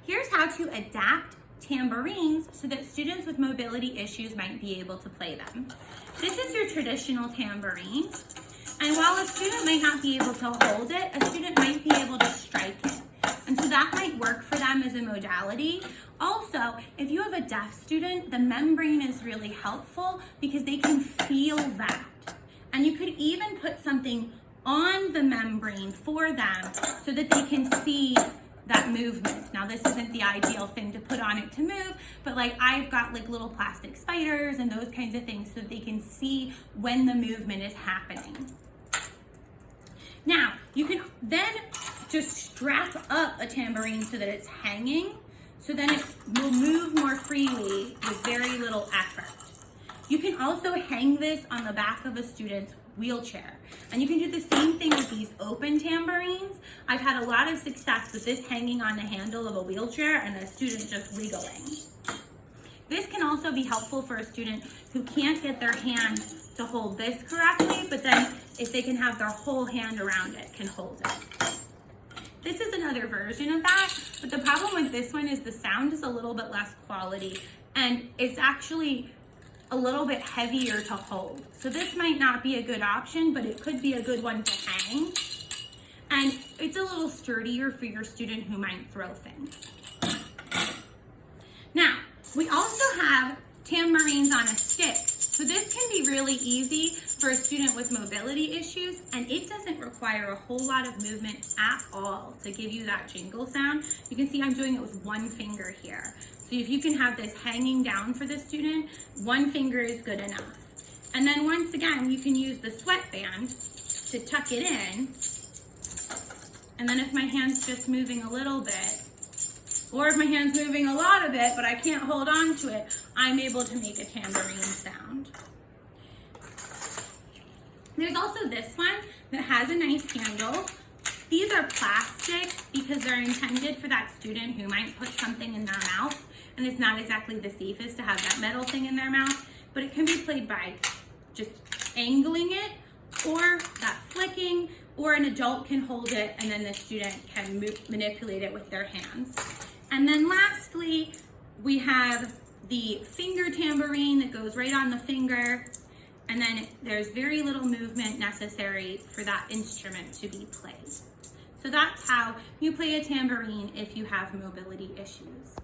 Here's how to adapt tambourines so that students with mobility issues might be able to play them. This is your traditional tambourine, and while a student might not be able to hold it, a student might be able to strike it. And so that might work for them as a modality. Also, if you have a deaf student, the membrane is really helpful because they can feel that. And you could even put something on the membrane for them so that they can see that movement. Now, this isn't the ideal thing to put on it to move, but like I've got like little plastic spiders and those kinds of things so that they can see when the movement is happening. Now, you can then just strap up a tambourine so that it's hanging, so then it will move more freely with very little effort. You can also hang this on the back of a student's wheelchair. And you can do the same thing with these open tambourines. I've had a lot of success with this hanging on the handle of a wheelchair and a student just wiggling. This can also be helpful for a student who can't get their hand to hold this correctly, but then if they can have their whole hand around it, can hold it. This is another version of that, but the problem with this one is the sound is a little bit less quality and it's actually a little bit heavier to hold. So this might not be a good option, but it could be a good one to hang. And it's a little sturdier for your student who might throw things. Now, we also have tambourines on a stick. So this can be really easy for a student with mobility issues, and it doesn't require a whole lot of movement at all to give you that jingle sound. You can see I'm doing it with one finger here. So if you can have this hanging down for the student, one finger is good enough. And then once again, you can use the sweatband to tuck it in. And then if my hand's just moving a little bit, or if my hand's moving a lot of it, but I can't hold on to it, I'm able to make a tambourine sound. There's also this one that has a nice handle. These are plastic because they're intended for that student who might put something in their mouth, and it's not exactly the safest to have that metal thing in their mouth, but it can be played by just angling it, or that flicking, or an adult can hold it and then the student can manipulate it with their hands. And then lastly, we have the finger tambourine that goes right on the finger, and then there's very little movement necessary for that instrument to be played. So that's how you play a tambourine if you have mobility issues.